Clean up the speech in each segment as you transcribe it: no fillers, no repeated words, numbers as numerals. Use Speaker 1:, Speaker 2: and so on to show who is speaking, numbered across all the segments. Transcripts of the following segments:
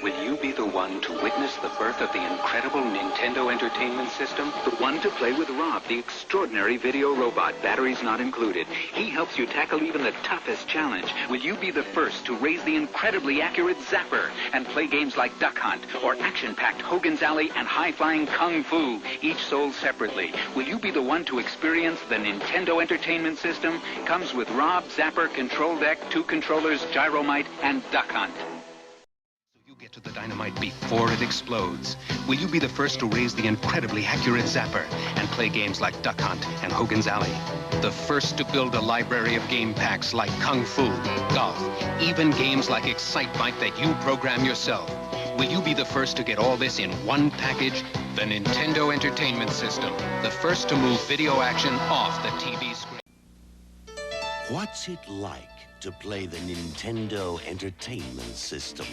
Speaker 1: Will you be the one to witness the birth of the incredible Nintendo Entertainment System? The one to play with Rob, the extraordinary video robot, batteries not included. He helps you tackle even the toughest challenge. Will you be the first to raise the incredibly accurate Zapper and play games like Duck Hunt or action-packed Hogan's Alley and high-flying Kung Fu, each sold separately? Will you be the one to experience the Nintendo Entertainment System? Comes with Rob, Zapper, Control Deck, 2 controllers, Gyromite, and Duck Hunt. Get to the dynamite before it explodes. Will you be the first to raise the incredibly accurate Zapper and play games like Duck Hunt and Hogan's Alley? The first to build a library of game packs like Kung Fu, golf, even games like Excitebike that you program yourself. Will you be the first to get all this in one package? The Nintendo Entertainment System. The first to move video action off the TV screen.
Speaker 2: What's it like to play the Nintendo Entertainment System?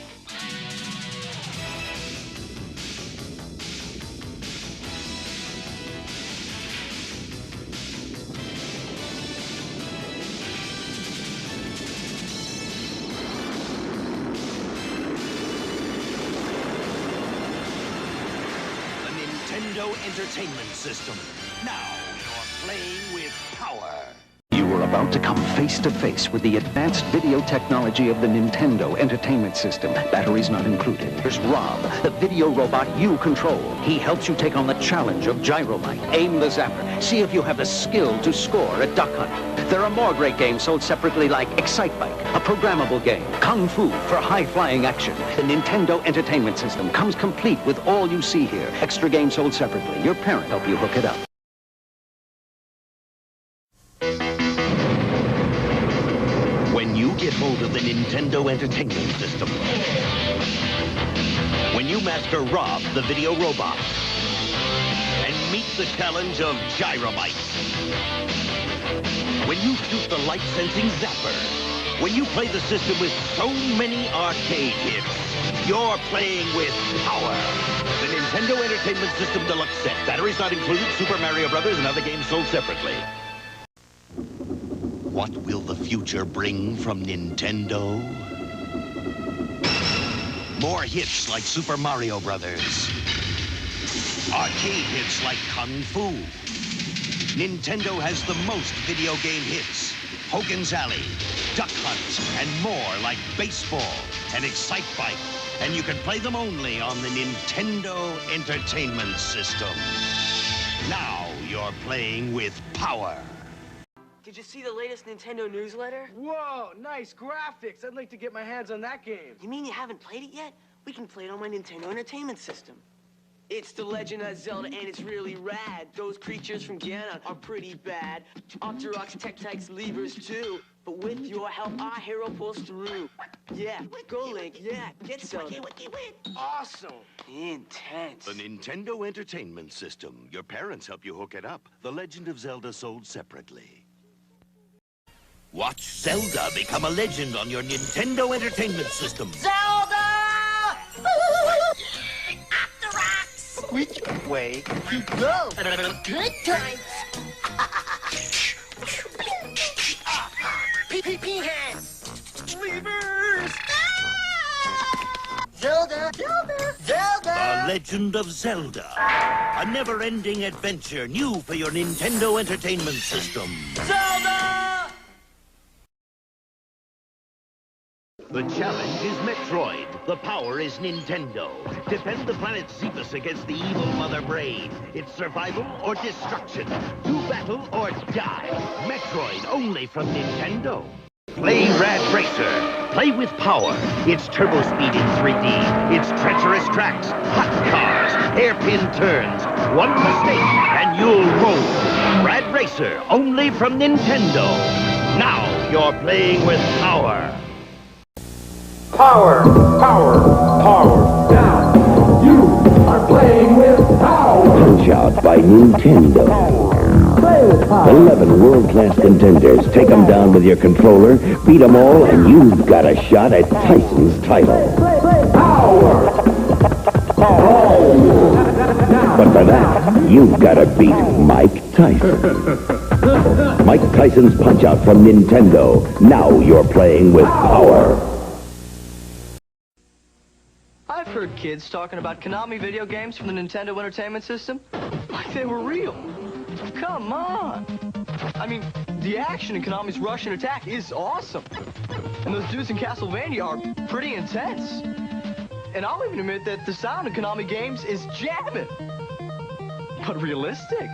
Speaker 2: The Nintendo Entertainment System. Now you're playing with power.
Speaker 3: You are about to come face to face with the advanced video technology of the Nintendo Entertainment System. Batteries not included. Here's Rob, the video robot you control. He helps you take on the challenge of Gyromite. Aim the Zapper. See if you have the skill to score at Duck Hunt. There are more great games sold separately like Excitebike, a programmable game. Kung Fu for high-flying action. The Nintendo Entertainment System comes complete with all you see here. Extra games sold separately. Your parent help you hook it up.
Speaker 2: When you get hold of the Nintendo Entertainment System, when you master Rob, the video robot, and meet the challenge of Gyromite, when you shoot the light-sensing Zapper, when you play the system with so many arcade hits, you're playing with power. The Nintendo Entertainment System Deluxe Set. Batteries not included, Super Mario Brothers, and other games sold separately. What will the future bring from Nintendo? More hits like Super Mario Brothers. Arcade hits like Kung Fu. Nintendo has the most video game hits. Hogan's Alley, Duck Hunt, and more like baseball and Excitebike. And you can play them only on the Nintendo Entertainment System. Now you're playing with power.
Speaker 4: Did you see the latest Nintendo newsletter?
Speaker 5: Whoa, nice graphics. I'd like to get my hands on that game.
Speaker 4: You mean you haven't played it yet? We can play it on my Nintendo Entertainment System. It's The Legend of Zelda, and it's really rad. Those creatures from Ganon are pretty bad. Octoroks, Tektites, Levers, too. But with your help, our hero pulls through. Yeah, go Link, yeah, get Zelda.
Speaker 5: Awesome.
Speaker 4: Intense.
Speaker 2: The Nintendo Entertainment System. Your parents help you hook it up. The Legend of Zelda sold separately. Watch Zelda become a legend on your Nintendo Entertainment System.
Speaker 6: Zelda! Octoroks!
Speaker 5: Which way you go?
Speaker 6: Good times! Pee hands!
Speaker 5: Levers!
Speaker 6: Zelda! Zelda! Zelda!
Speaker 2: The Legend of Zelda. A never-ending adventure new for your Nintendo Entertainment System.
Speaker 6: Zelda!
Speaker 2: The challenge is Metroid. The power is Nintendo. Defend the planet Xephus against the evil Mother Brain. It's survival or destruction. Do battle or die. Metroid only from Nintendo. Play Rad Racer. Play with power. It's turbo speed in 3D. It's treacherous tracks, hot cars, hairpin turns. One mistake and you'll roll. Rad Racer only from Nintendo. Now you're playing with power.
Speaker 7: Power, power, power, down. You are playing with power.
Speaker 8: Punch Out by Nintendo.
Speaker 7: Play with power.
Speaker 8: 11 world-class contenders. Take them down with your controller, beat them all, and you've got a shot at Tyson's title.
Speaker 7: Play power.
Speaker 8: But for that, you've got to beat Mike Tyson. Mike Tyson's Punch Out from Nintendo. Now you're playing with power.
Speaker 5: I've heard kids talking about Konami video games from the Nintendo Entertainment System like they were real. Come on. I mean, the action in Konami's Russian Attack is awesome. And those dudes in Castlevania are pretty intense. And I'll even admit that the sound in Konami games is jamming. But realistic?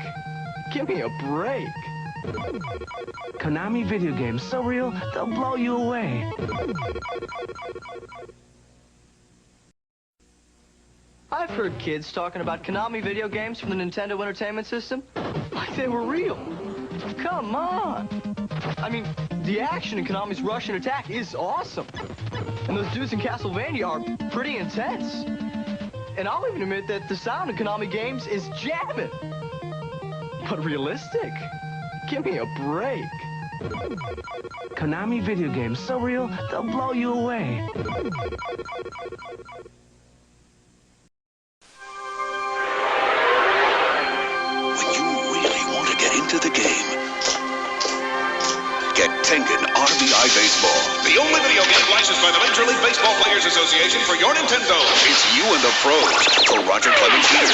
Speaker 5: Give me a break.
Speaker 9: Konami video games, so real, they'll blow you away.
Speaker 5: I've heard kids talking about Konami video games from the Nintendo Entertainment System like they were real. Come on. I mean, the action in Konami's Russian Attack is awesome. And those dudes in Castlevania are pretty intense. And I'll even admit that the sound in Konami games is jamming. But realistic? Give me a break.
Speaker 9: Konami video games, so real, they'll blow you away.
Speaker 10: To the game. Get Tengen RBI Baseball. The only video game licensed by the Major League Baseball Players Association for your Nintendo. It's you and the pros. For Roger Clemens here.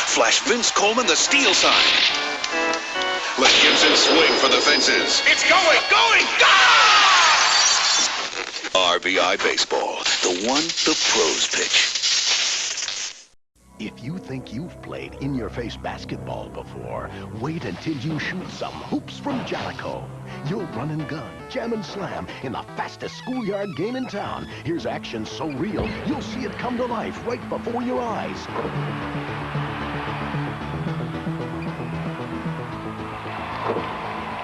Speaker 10: Flash Vince Coleman the steal sign. Let Gibson swing for the fences. It's going! RBI Baseball. The one the pros pitch.
Speaker 2: If you think you've played in-your-face basketball before, wait until you shoot some hoops from Jellico. You'll run and gun, jam and slam in the fastest schoolyard game in town. Here's action so real, you'll see it come to life right before your eyes.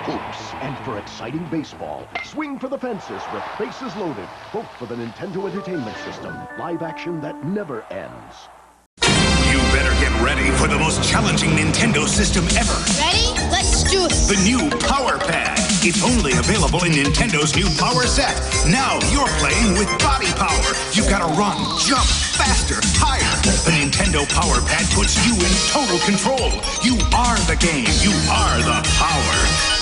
Speaker 2: Hoops, and for exciting baseball, swing for the fences with bases loaded, both for the Nintendo Entertainment System. Live action that never ends.
Speaker 10: You better get ready for the most challenging Nintendo system ever.
Speaker 6: Ready? Let's do it.
Speaker 10: The new Power Pad. It's only available in Nintendo's new Power Set. Now you're playing with body power. You've got to run, jump, faster, higher. The Nintendo Power Pad puts you in total control. You are the game. You are the power.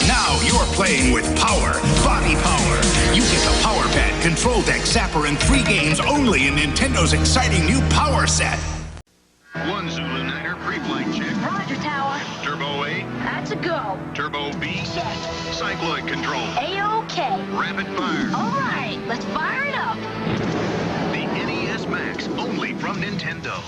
Speaker 10: Now you're playing with power, body power. You get the Power Pad, Control Deck, Zapper, and 3 games only in Nintendo's exciting new Power Set.
Speaker 11: 1 Zulu Niner pre-flight check.
Speaker 6: Roger, Tower.
Speaker 11: Turbo A.
Speaker 6: That's a go.
Speaker 11: Turbo B.
Speaker 6: Set.
Speaker 11: Cycloid control.
Speaker 6: A-OK.
Speaker 11: Rapid fire.
Speaker 6: All right, let's fire it up.
Speaker 11: The NES Max, only from Nintendo.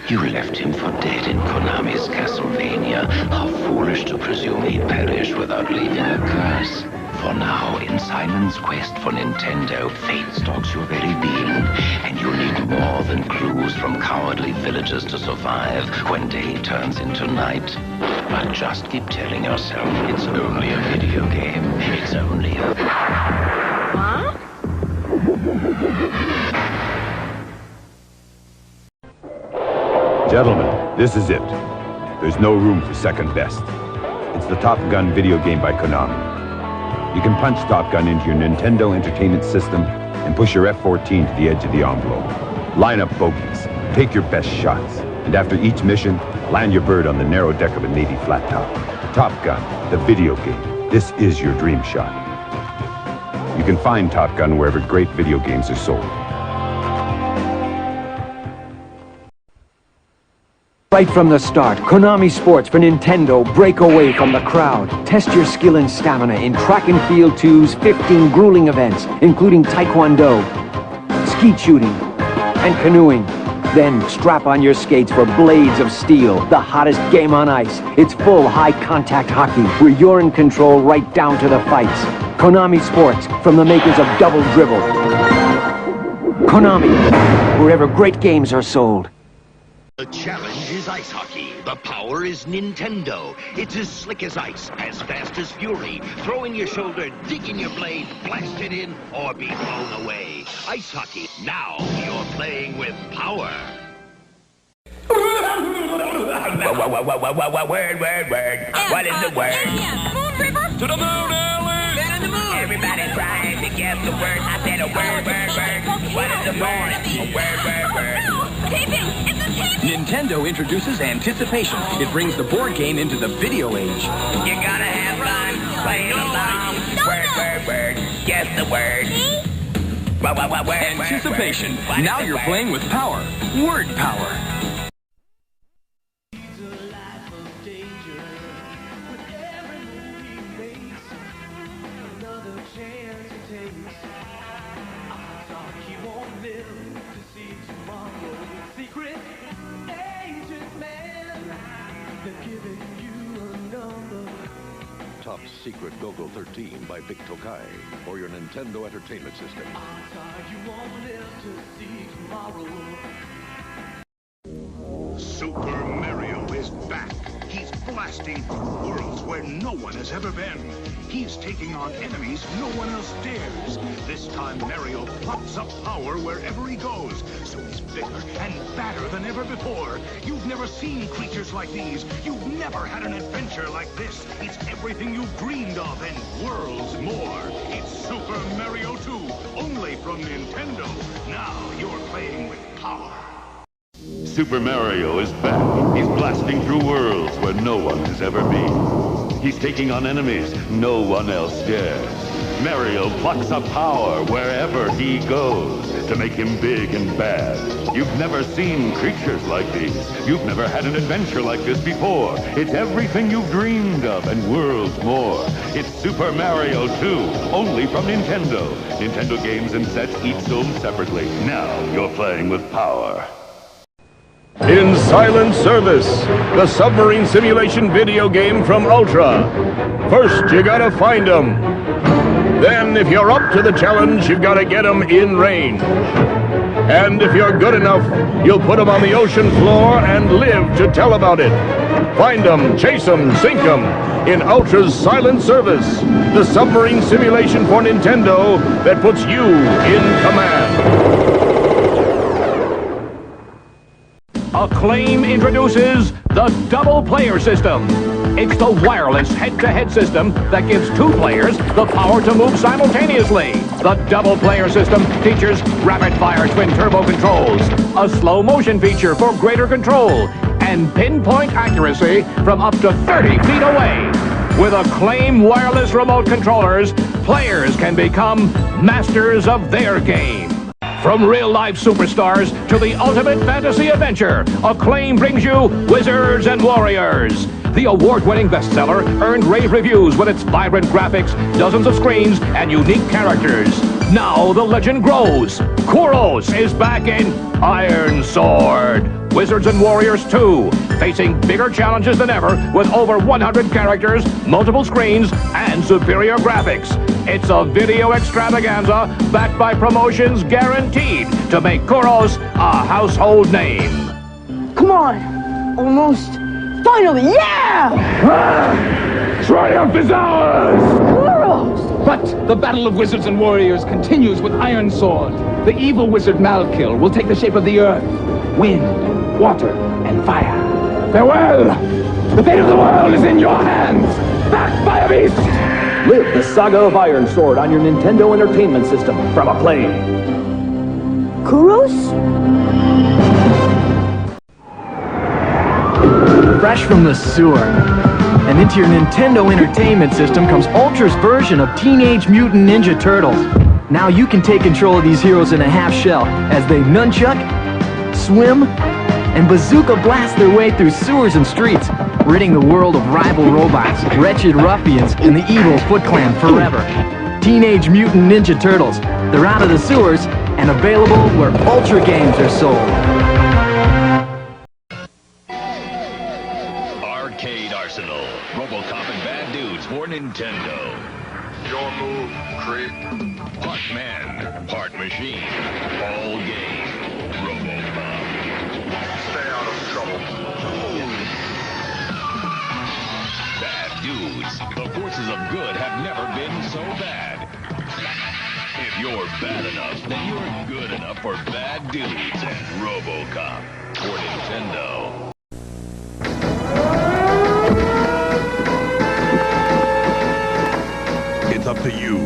Speaker 3: You left him for dead in Konami's Castlevania. How foolish to presume he'd perish without leaving a curse. For now, in Simon's quest for Nintendo, fate stalks your very being, and you need more than clues from cowardly villagers to survive when day turns into night. But just keep telling yourself it's only a video game. It's only a...
Speaker 6: Huh?
Speaker 12: Gentlemen, this is it. There's no room for second best. It's the Top Gun video game by Konami. You can punch Top Gun into your Nintendo Entertainment System and push your F-14 to the edge of the envelope. Line up bogeys, take your best shots, and after each mission, land your bird on the narrow deck of a Navy flat top. Top Gun, the video game. This is your dream shot. You can find Top Gun wherever great video games are sold.
Speaker 13: Right from the start, Konami Sports for Nintendo break away from the crowd. Test your skill and stamina in Track and Field 2's 15 grueling events, including Taekwondo, skeet shooting, and canoeing. Then strap on your skates for Blades of Steel, the hottest game on ice. It's full high-contact hockey, where you're in control right down to the fights. Konami Sports, from the makers of Double Dribble. Konami, wherever great games are sold.
Speaker 2: The challenge is ice hockey. The power is Nintendo. It's as slick as ice, as fast as fury. Throw in your shoulder, dig in your blade, blast it in, or be blown away. Ice hockey. Now you're playing with power.
Speaker 14: Word. What is the word?
Speaker 6: Moon River?
Speaker 14: To the moon, Ellen! Man in the moon! Everybody trying to guess the word. I said a word. What is the word? A word.
Speaker 6: It's a TV!
Speaker 15: Nintendo introduces Anticipation. It brings the board game into the video age.
Speaker 14: You gotta have fun, play along. Word. Guess the word.
Speaker 15: Anticipation. Now you're playing with power. Word power.
Speaker 16: Top Secret Go-Go 13 by Vic Tokai for your Nintendo Entertainment System.
Speaker 10: Super Mario is back. He's blasting through worlds where no one has ever been. He's taking on enemies no one else dares. This time Mario plucks up power wherever he goes, so he's bigger and badder than ever before. You've never seen creatures like these. You've never had an adventure like this. It's everything you've dreamed of and worlds more. It's Super Mario 2, only from Nintendo. Now you're playing with power.
Speaker 8: Super Mario is back. He's blasting through worlds where no one has ever been. He's taking on enemies no one else dares. Mario plucks up power wherever he goes to make him big and bad. You've never seen creatures like these. You've never had an adventure like this before. It's everything you've dreamed of and worlds more. It's Super Mario 2, only from Nintendo. Nintendo games and sets each sold separately. Now you're playing with power.
Speaker 17: In Silent Service, the submarine simulation video game from Ultra. First, you gotta find them. Then, if you're up to the challenge, you've gotta get them in range. And if you're good enough, you'll put them on the ocean floor and live to tell about it. Find them, chase them, sink them in Ultra's Silent Service, the submarine simulation for Nintendo that puts you in command.
Speaker 18: Acclaim introduces the double player system. It's the wireless head-to-head system that gives two players the power to move simultaneously. The double player system features rapid-fire twin-turbo controls, a slow motion feature for greater control, and pinpoint accuracy from up to 30 feet away. With Acclaim wireless remote controllers, players can become masters of their game. From real-life superstars to the ultimate fantasy adventure, Acclaim brings you Wizards and Warriors. The award-winning bestseller earned rave reviews with its vibrant graphics, dozens of screens, and unique characters. Now the legend grows. Kouros is back in Iron Sword. Wizards and Warriors 2, facing bigger challenges than ever with over 100 characters, multiple screens, and superior graphics. It's a video extravaganza backed by promotions guaranteed to make Kouros a household name.
Speaker 19: Come on! Almost! Finally, yeah!
Speaker 18: Triumph is ours!
Speaker 19: Kouros!
Speaker 20: But the battle of Wizards and Warriors continues with Iron Sword. The evil wizard Malkill will take the shape of the earth, wind, water, and fire.
Speaker 18: Farewell! The fate of the world is in your hands! Backed by a beast!
Speaker 21: Live the saga of Iron Sword on your Nintendo Entertainment System from Acclaim.
Speaker 19: Kouros?
Speaker 13: Fresh from the sewer. And into your Nintendo Entertainment System comes Ultra's version of Teenage Mutant Ninja Turtles. Now you can take control of these heroes in a half shell as they nunchuck, swim, and bazooka blast their way through sewers and streets, ridding the world of rival robots, wretched ruffians, and the evil Foot Clan forever. Teenage Mutant Ninja Turtles. They're out of the sewers and available where Ultra games are sold.
Speaker 11: Arcade Arsenal. RoboCop and Bad Dudes for Nintendo. Your move, creep. Part man, part machine. All game. RoboCop. Stay out of trouble. Bad Dudes. The forces of good have never been so bad. If you're bad enough, then you're good enough for Bad Dudes and RoboCop for Nintendo.
Speaker 10: It's up to you.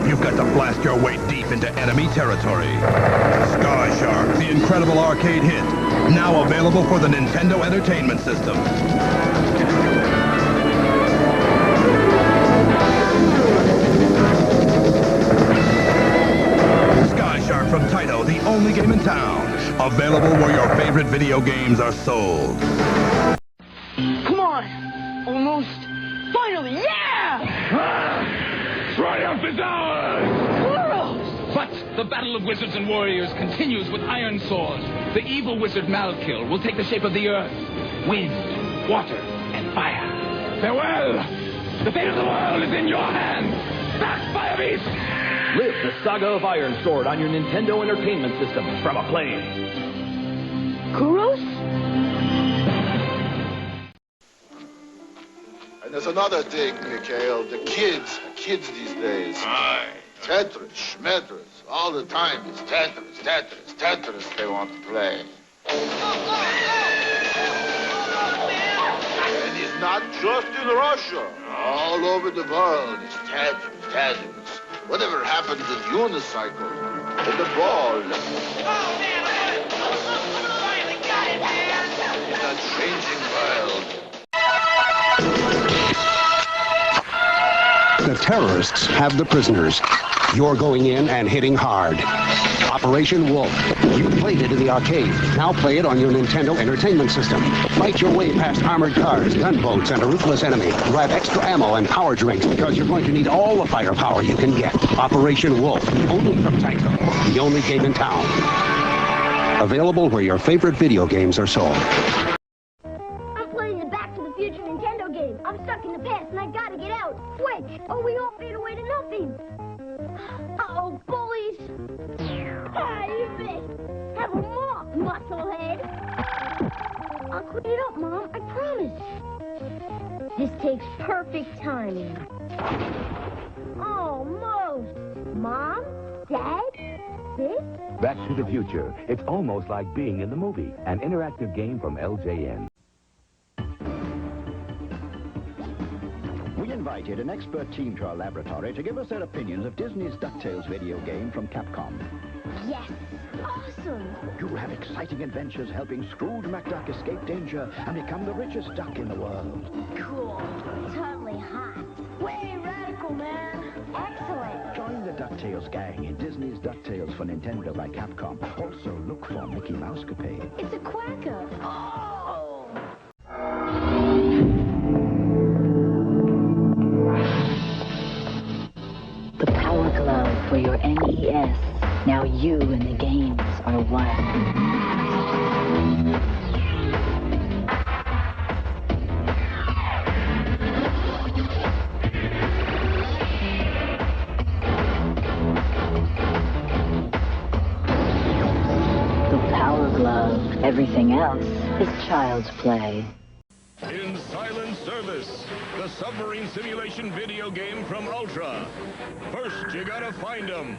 Speaker 10: You've got to blast your way deep into enemy territory. Sky Shark, the incredible arcade hit. Now available for the Nintendo Entertainment System. Sky
Speaker 1: Shark from Taito, the only game in town. Available where your favorite video games are sold.
Speaker 19: Come on! Almost! Finally! Yeah!
Speaker 20: Triumph is ours!
Speaker 19: Kuros!
Speaker 20: But the battle of wizards and warriors continues with Iron Sword. The evil wizard Malkill will take the shape of the earth, wind, water, and fire. Farewell! The fate of the world is in your hands! Back, Fire Beast!
Speaker 21: Live the saga of Iron Sword on your Nintendo Entertainment System from Acclaim.
Speaker 19: Kuros?
Speaker 22: And there's another thing, Mikhail. The kids these days.
Speaker 23: Aye.
Speaker 22: Tetris, Schmetris, all the time it's Tetris they want to play. And it's not just in Russia. All over the world it's Tetris. Whatever happened to the unicycle and the ball? In a changing world.
Speaker 24: The terrorists have the prisoners. You're going in and hitting hard. Operation Wolf. You played it in the arcade. Now play it on your Nintendo Entertainment System. Fight your way past armored cars, gunboats, and a ruthless enemy. Grab extra ammo and power drinks because you're going to need all the firepower you can get. Operation Wolf. Only from Taito. The only game in town. Available where your favorite video games are sold.
Speaker 6: I'm playing the Back to the Future Nintendo game. I'm stuck in the past and I gotta get out. Quick, or we all fade away to nothing. Uh-oh, bullies. Ah, you missed. Have a mop, musclehead. I'll clean it up, Mom. I promise. This takes perfect timing. Almost. Mom? Dad? This?
Speaker 25: Back to the Future. It's almost like being in the movie. An interactive game from LJN.
Speaker 26: We invited an expert team to our laboratory to give us their opinions of Disney's DuckTales video game from Capcom.
Speaker 6: Yes. Awesome.
Speaker 26: You'll have exciting adventures helping Scrooge McDuck escape danger and become the richest duck in the world.
Speaker 6: Cool. Totally hot. Way radical, man. Excellent.
Speaker 26: Join the DuckTales gang in Disney's DuckTales for Nintendo by Capcom. Also, look for Mickey Mousecapade.
Speaker 6: It's a quacker. Oh!
Speaker 27: The Power Glove for your NES. Now you and the games are one. Everything else is child's play.
Speaker 17: In silent service, the submarine simulation video game from Ultra. First, you gotta find them.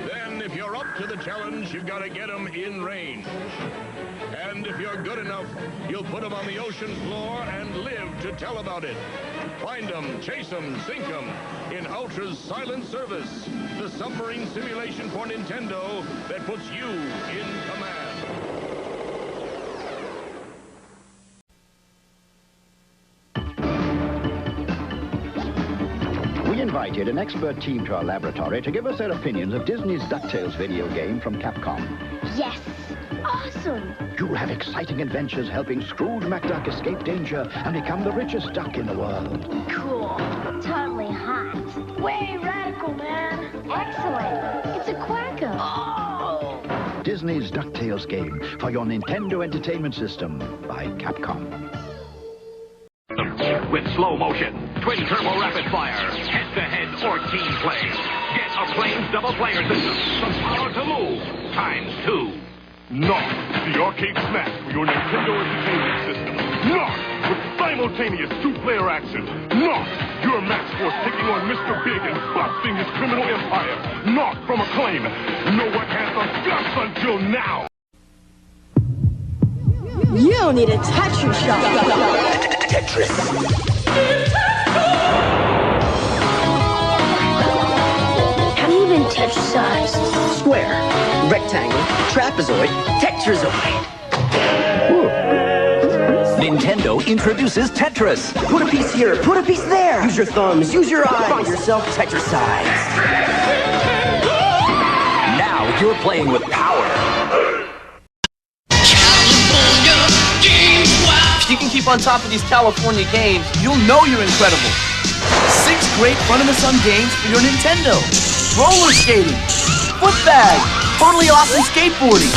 Speaker 17: Then, if you're up to the challenge, you gotta get them in range. And if you're good enough, you'll put them on the ocean floor and live to tell about it. Find them, chase them, sink them in Ultra's silent service, the submarine simulation for Nintendo that puts you in command.
Speaker 26: We invited an expert team to our laboratory to give us their opinions of Disney's DuckTales video game from Capcom.
Speaker 6: Yes. Awesome.
Speaker 26: You'll have exciting adventures helping Scrooge McDuck escape danger and become the richest duck in the world.
Speaker 6: Cool. Totally hot. Way radical, man. Excellent. It's a quacker. Oh!
Speaker 26: Disney's DuckTales game for your Nintendo Entertainment System by Capcom.
Speaker 18: With slow motion, twin turbo rapid fire, head-to-head or team play. Get Acclaim's double player system from power to move ×2.
Speaker 17: Not the arcade smash for your Nintendo Entertainment System. Not with simultaneous two-player action. Not your Max Force taking on Mr. Big and busting his criminal empire. Not from Acclaim. No one has the guts until now.
Speaker 19: You don't need a Tetris shot.
Speaker 2: Tetris.
Speaker 19: How do you even Tetris-sized?
Speaker 4: Square, rectangle, trapezoid, tetrazoid.
Speaker 15: Nintendo introduces Tetris.
Speaker 4: Put a piece here, put a piece there. Use your thumbs, use your eyes. Find yourself Tetris-sized.
Speaker 15: Now You're playing with power.
Speaker 4: If you can keep on top of these California games, you'll know you're incredible. 6 great front-of-the-sun games for your Nintendo. Roller skating, foot bag, totally awesome skateboarding.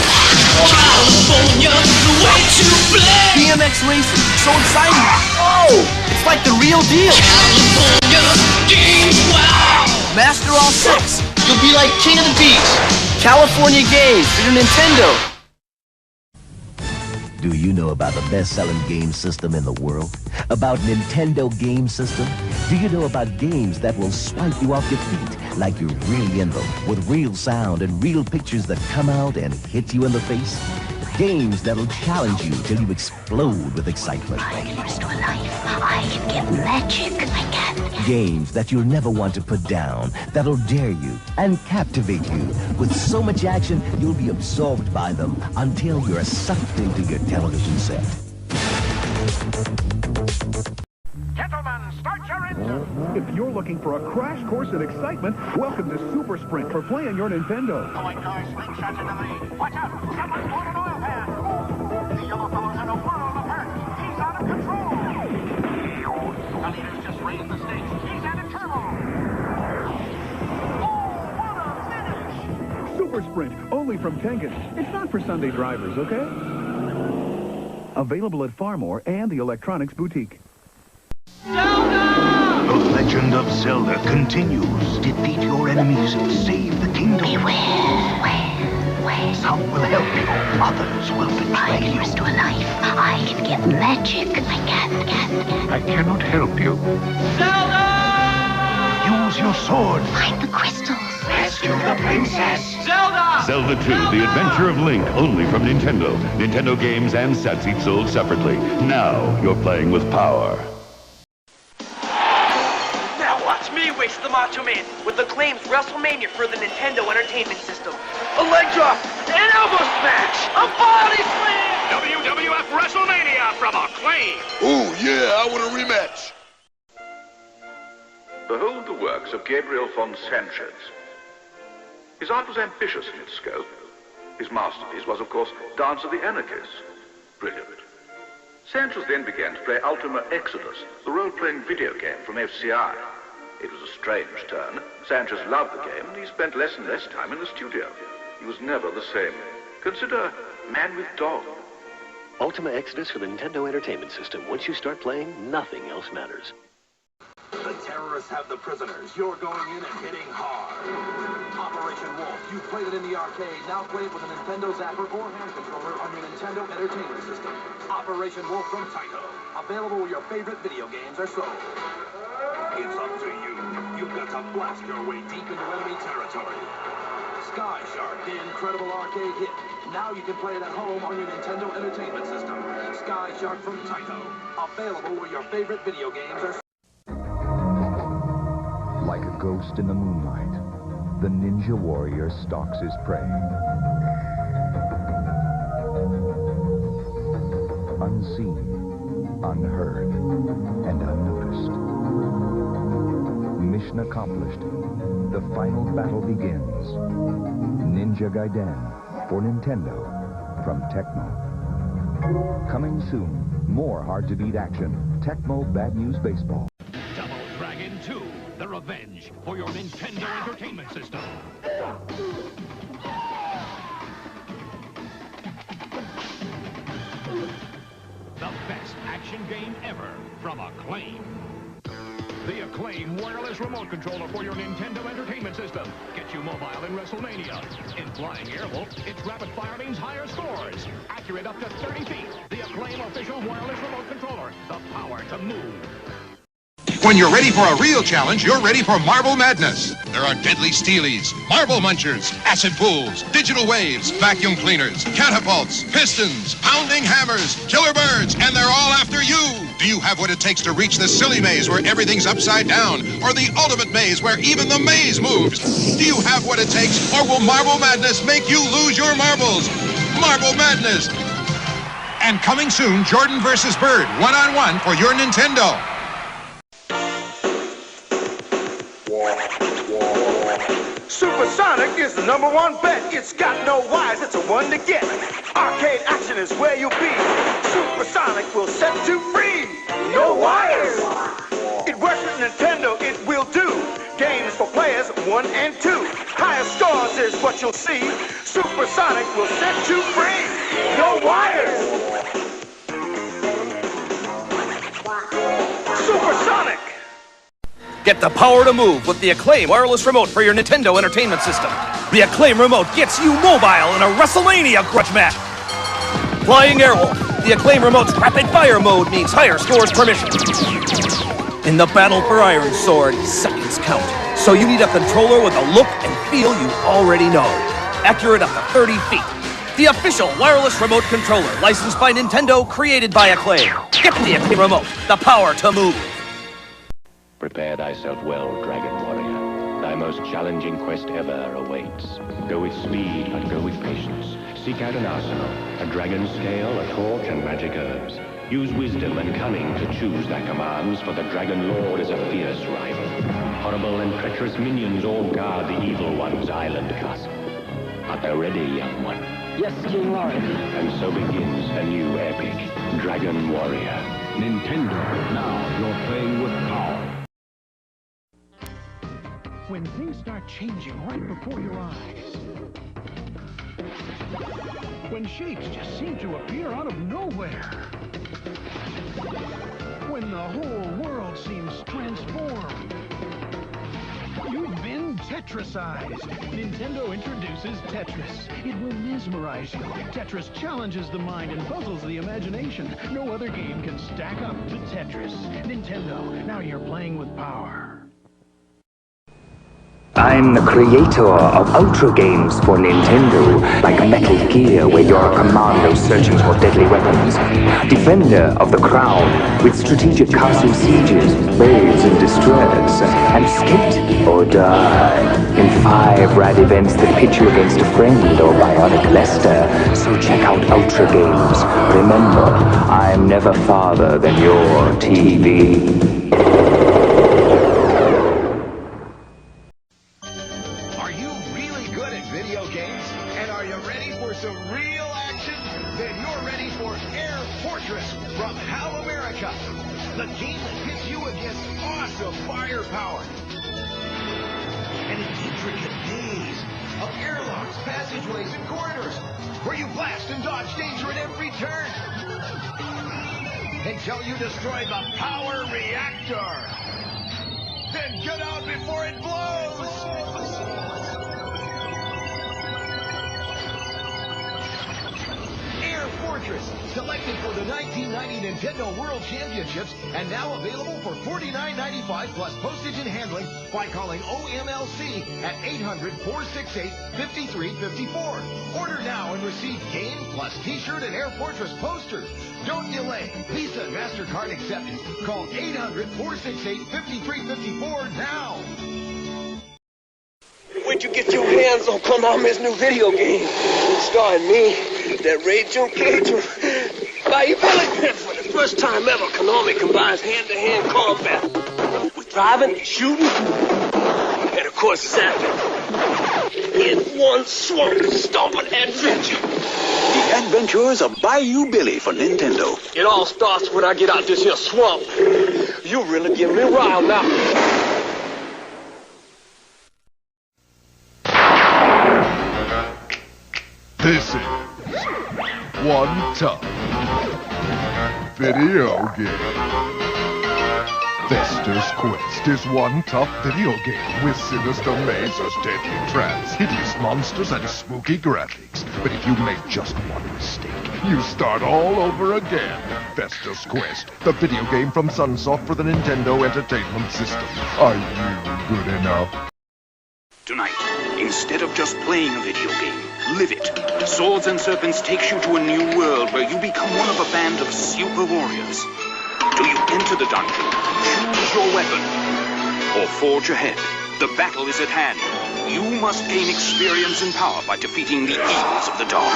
Speaker 4: California, the way to play. BMX racing, so exciting. Oh, it's like the real deal. California, games, wow. Master all 6. You'll be like king of the beach. California games for your Nintendo.
Speaker 3: Do you know about the best-selling game system in the world? About Nintendo Game System? Do you know about games that will swipe you off your feet like you're really in them, with real sound and real pictures that come out and hit you in the face? Games that'll challenge you till you explode with excitement.
Speaker 6: I can restore life. I can get magic. I can.
Speaker 3: Games that you'll never want to put down, that'll dare you and captivate you. With so much action, you'll be absorbed by them until you're sucked into your television set.
Speaker 5: Gentlemen, start your engines! If you're looking for a crash course in excitement, welcome to Super Sprint for playing your Nintendo.
Speaker 7: The white car slingshots in the lead. Watch out! Someone's poured an oil pan! The yellow fellow's in a world of hurt. He's out of control! The leader's just raised the stakes. He's out of turbo! Oh, what a finish!
Speaker 5: Super Sprint, only from Tengen. It's not for Sunday drivers, okay? Available at Farmore and the Electronics Boutique.
Speaker 10: The Legend of Zelda continues. Defeat your enemies, save the kingdom.
Speaker 6: Beware.
Speaker 10: Some will help you, others will betray you.
Speaker 6: I can restore life. I can get magic. I can.
Speaker 10: I cannot help you.
Speaker 6: Zelda!
Speaker 10: Use your sword.
Speaker 6: Find the crystals.
Speaker 10: Rescue the princess.
Speaker 6: Zelda!
Speaker 8: Zelda 2, The Adventure of Link, only from Nintendo. Nintendo games and sets each sold separately. Now you're playing with power.
Speaker 4: Watch me waste the Macho Man with acclaimed WrestleMania for the Nintendo Entertainment System. A leg drop, an elbow smash, a body slam!
Speaker 5: WWF WrestleMania from Acclaim!
Speaker 22: Oh, yeah, I want a rematch.
Speaker 16: Behold the works of Gabriel von Sanchez. His art was ambitious in its scope. His masterpiece was, of course, Dance of the Anarchists. Brilliant. Sanchez then began to play Ultima Exodus, the role-playing video game from FCI. It was a strange turn. Sanchez loved the game, and he spent less and less time in the studio. He was never the same. Consider Man with Dog.
Speaker 9: Ultima Exodus for the Nintendo Entertainment System. Once you start playing, nothing else matters.
Speaker 12: The terrorists have the prisoners. You're going in and hitting hard. Operation Wolf. You played it in the arcade. Now play it with a Nintendo Zapper or hand controller on your Nintendo Entertainment System. Operation Wolf from Taito. Available where your favorite video games are sold. It's up to you. You've got to blast your way deep into enemy territory. Sky Shark, the incredible arcade hit. Now you can play it at home on your Nintendo Entertainment System. Sky Shark from Taito. Available where your favorite video games are sold.
Speaker 14: Like a ghost in the moonlight, the ninja warrior stalks his prey. Unseen, unheard, and unnoticed. Mission accomplished. The final battle begins. Ninja Gaiden for Nintendo from Tecmo. Coming soon, more hard-to-beat action. Tecmo Bad News Baseball.
Speaker 18: Double Dragon 2, The Revenge for your Nintendo Entertainment System. The best action game ever from Acclaim. The Acclaim wireless remote controller for your Nintendo Entertainment System. Gets you mobile in WrestleMania. In Flying Airwolf, its rapid fire means higher scores. Accurate up to 30 feet. The Acclaim official wireless remote controller. The power to move.
Speaker 23: When you're ready for a real challenge, you're ready for Marble Madness. There are deadly steelies, marble munchers, acid pools, digital waves, vacuum cleaners, catapults, pistons, pounding hammers, killer birds, and they're all after you. Do you have what it takes to reach the silly maze where everything's upside down, or the ultimate maze where even the maze moves? Do you have what it takes, or will Marble Madness make you lose your marbles? Marble Madness. And coming soon, Jordan versus Bird, one-on-one for your Nintendo.
Speaker 5: Super
Speaker 1: Supersonic is the #1 bet. It's got no wires, it's a one to get. Arcade action is where you'll be. Supersonic will set you free. No wires. It works with Nintendo, it will do. Games for players 1 and 2. Higher scores is what you'll see. Supersonic will set you free. No wires. Supersonic.
Speaker 15: Get the power to move with the Acclaim wireless remote for your Nintendo Entertainment System. The Acclaim remote gets you mobile in a WrestleMania grudge match. Flying Airwolf, the Acclaim remote's rapid fire mode means higher scores per mission. In the battle for Iron Sword, seconds count. So you need a controller with a look and feel you already know. Accurate up to 30 feet. The official wireless remote controller, licensed by Nintendo, created by Acclaim. Get the Acclaim remote, the power to move.
Speaker 26: Prepare thyself well, Dragon Warrior. Thy most challenging quest ever awaits. Go with speed, but go with patience. Seek out an arsenal, a dragon scale, a torch, and magic herbs. Use wisdom and cunning to choose thy commands, for the Dragon Lord is a fierce rival. Horrible and treacherous minions all guard the Evil One's island castle. Art thou ready, young one?
Speaker 27: Yes, King Lord.
Speaker 26: And so begins a new epic, Dragon Warrior.
Speaker 11: Nintendo, now you're playing with power.
Speaker 5: When things start changing right before your eyes. When shapes just seem to appear out of nowhere. When the whole world seems transformed. You've been Tetrisized. Nintendo introduces Tetris. It will mesmerize you. Tetris challenges the mind and puzzles the imagination. No other game can stack up to Tetris. Nintendo, now you're playing with power.
Speaker 13: I'm the creator of Ultra games for Nintendo, like Metal Gear, where you're a commando searching for deadly weapons. Defender of the Crown, with strategic castle sieges, raids in distress, and skate or die in 5 rad events that pit you against a friend or bionic Lester. So check out Ultra games. Remember, I'm never farther than your TV.
Speaker 10: The game that pits you against awesome firepower. And an intricate maze of airlocks, passageways, and corridors where you blast and dodge danger at every turn. Until you destroy the power reactor. Then get out before it blows. Air Fortress, selected for the 1990 Nintendo World Championships, and now available for $49.95 plus postage and handling by calling OMLC at 800-468-5354. Order now and receive game plus T-shirt and Air Fortress posters. Don't delay. Visa and MasterCard accepted. Call 800-468-5354 now.
Speaker 4: Where'd you get your hands on Konami's new video game? Starring me, that Ray Jun Cage, Bayou Billy. For the first time ever, Konami combines hand-to-hand combat with driving and shooting, and of course zapping. In one swamp-stomping adventure.
Speaker 20: The Adventures of Bayou Billy for Nintendo.
Speaker 4: It all starts when I get out this here swamp. You really give me riled now.
Speaker 23: This is one tough video game. Fester's Quest is one tough video game with sinister mazes, deadly traps, hideous monsters, and spooky graphics. But if you make just one mistake, you start all over again. Fester's Quest, the video game from Sunsoft for the Nintendo Entertainment System. Are you good enough?
Speaker 21: Tonight, instead of just playing a video game, live it. Swords and Serpents takes you to a new world where you become one of a band of super warriors. Do you enter the dungeon, choose your weapon, or forge ahead? The battle is at hand. You must gain experience and power by defeating the evils of the dark.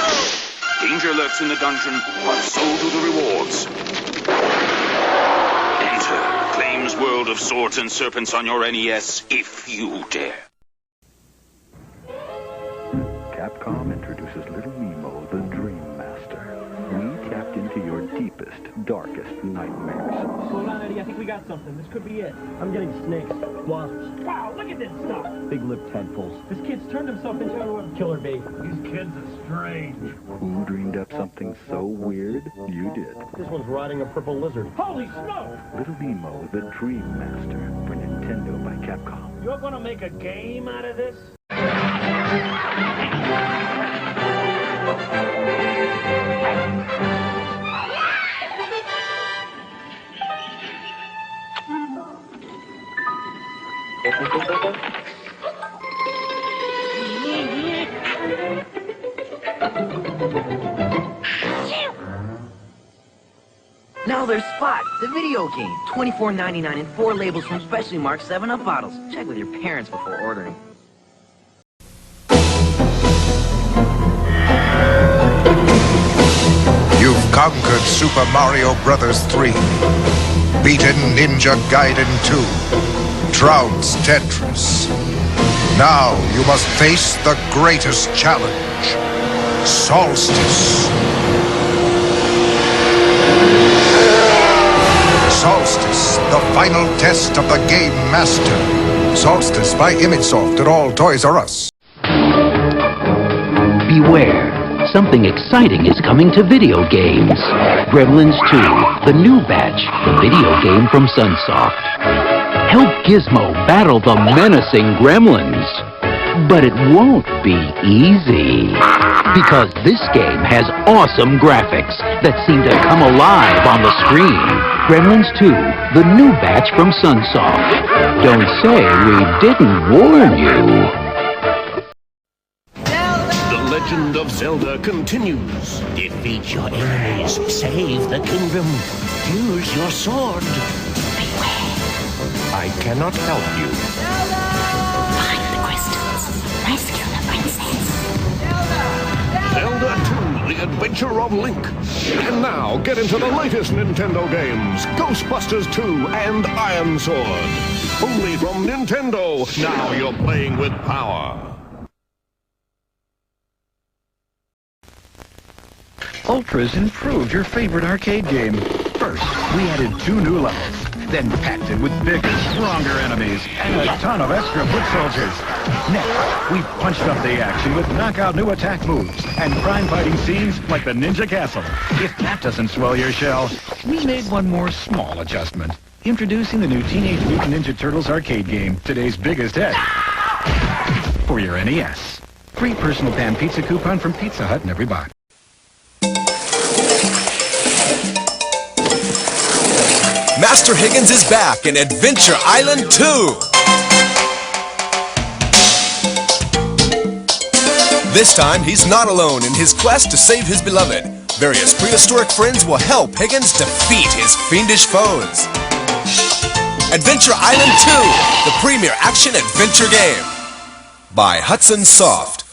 Speaker 21: Danger lurks in the dungeon, but so do the rewards. Enter Acclaim's world of Swords and Serpents on your NES if you dare.
Speaker 2: Capcom introduces Little Nemo, the Dream Master. We tapped into your deepest, darkest nightmares.
Speaker 3: Slow down, Eddie. I think we got something. This could be it. I'm getting snakes, wasps. Wow, look at this stuff. Big-lipped tadpoles. This kid's turned himself into a killer bee. These kids are strange.
Speaker 2: Who dreamed up something so weird? You did.
Speaker 3: This one's riding a purple lizard. Holy smoke!
Speaker 2: Little Nemo, the Dream Master, for Nintendo by Capcom.
Speaker 3: You're gonna make a game out of this?
Speaker 7: Now there's Spot, the video game. $24.99 and 4 labels from specially marked 7-Up bottles. Check with your parents before ordering.
Speaker 23: You've conquered Super Mario Bros. 3, beaten Ninja Gaiden 2, trounced Tetris. Now you must face the greatest challenge, Solstice. Solstice, the final test of the Game Master. Solstice by ImageSoft at all Toys R Us.
Speaker 17: Beware. Something exciting is coming to video games. Gremlins 2, the new batch, the video game from Sunsoft. Help Gizmo battle the menacing gremlins. But it won't be easy. Because this game has awesome graphics that seem to come alive on the screen. Gremlins 2, the new batch from Sunsoft. Don't say we didn't warn you.
Speaker 19: The Legend of Zelda continues. Defeat your enemies, save the kingdom, use your sword. Beware. I cannot help you.
Speaker 24: Find the crystals, rescue the princess.
Speaker 19: Zelda 2, The Adventure of Link. And now, get into the latest Nintendo games, Ghostbusters 2 and Iron Sword. Only from Nintendo, now you're playing with power.
Speaker 5: Ultra's improved your favorite arcade game. First, we added 2 new levels, then packed it with bigger, stronger enemies, and a ton of extra foot soldiers. Next, we punched up the action with knockout new attack moves and crime-fighting scenes like the Ninja Castle. If that doesn't swell your shell, we made one more small adjustment. Introducing the new Teenage Mutant Ninja Turtles arcade game, today's biggest hit. For your NES. Free personal pan pizza coupon from Pizza Hut in every box.
Speaker 25: Master Higgins is back in Adventure Island 2! This time, he's not alone in his quest to save his beloved. Various prehistoric friends will help Higgins defeat his fiendish foes. Adventure Island 2, the premier action-adventure game. By Hudson Soft.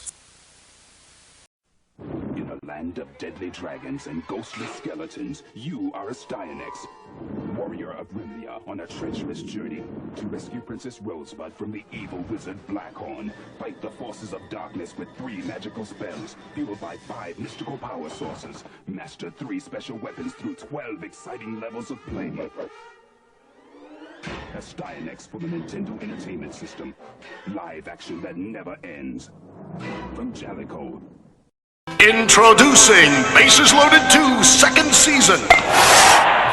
Speaker 11: In a land of deadly dragons and ghostly skeletons, you are a Styanex, warrior of Rimnia on a treacherous journey to rescue Princess Rosebud from the evil wizard Blackhorn. Fight the forces of darkness with 3 magical spells, fueled by 5 mystical power sources. Master 3 special weapons through 12 exciting levels of play. A Styanex for the Nintendo Entertainment System. Live action that never ends. From Jalico.
Speaker 23: Introducing Bases Loaded 2 Second Season.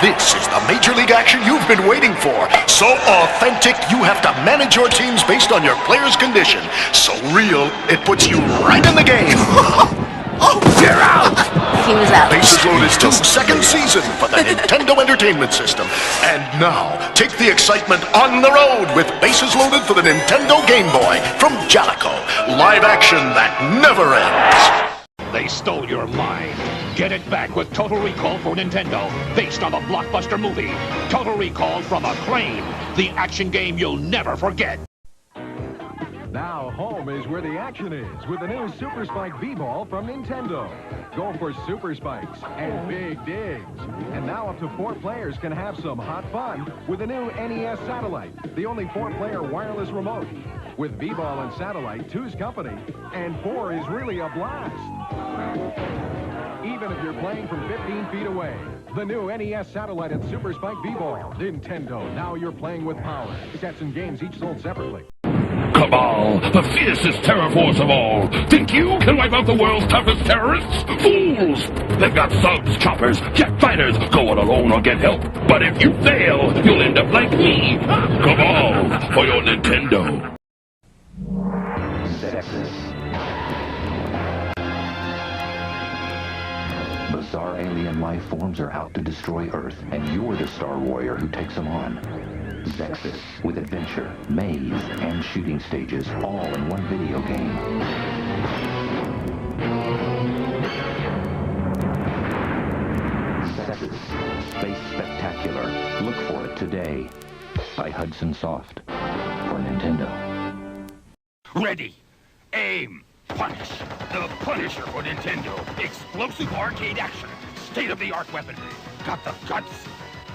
Speaker 23: This is the Major League action you've been waiting for. So authentic, you have to manage your teams based on your player's condition. So real, it puts you right in the game. Oh, you're out!
Speaker 24: He was out.
Speaker 23: Bases Loaded 2 Second Season for the Nintendo Entertainment System. And now, take the excitement on the road with Bases Loaded for the Nintendo Game Boy from Jalico. Live action that never ends.
Speaker 18: They stole your mind. Get it back with Total Recall for Nintendo, based on the blockbuster movie. Total Recall from Acclaim, the action game you'll never forget.
Speaker 28: Now home is where the action is with the new Super Spike B-Ball from Nintendo. Go for super spikes and big digs. And now up to 4 players can have some hot fun with the new NES satellite, the only 4-player wireless remote. With B-Ball and Satellite, 2's company, and 4 is really a blast. Even if you're playing from 15 feet away. The new NES Satellite and Super Spike B-Ball. Nintendo, now you're playing with power. Sets and games each sold separately.
Speaker 1: Cabal, the fiercest terror force of all. Think you can wipe out the world's toughest terrorists? Fools! They've got thugs, choppers, jet fighters. Go it alone or get help. But if you fail, you'll end up like me. Cabal, for your Nintendo.
Speaker 6: Bizarre alien life forms are out to destroy Earth, and you're the Star Warrior who takes them on. Zexus, with adventure, maze, and shooting stages, all in one video game. Zexus, Space Spectacular. Look for it today. By Hudson Soft. For Nintendo.
Speaker 1: Ready, aim, punish. The Punisher for Nintendo. Explosive arcade action. State-of-the-art weaponry. Got the guts?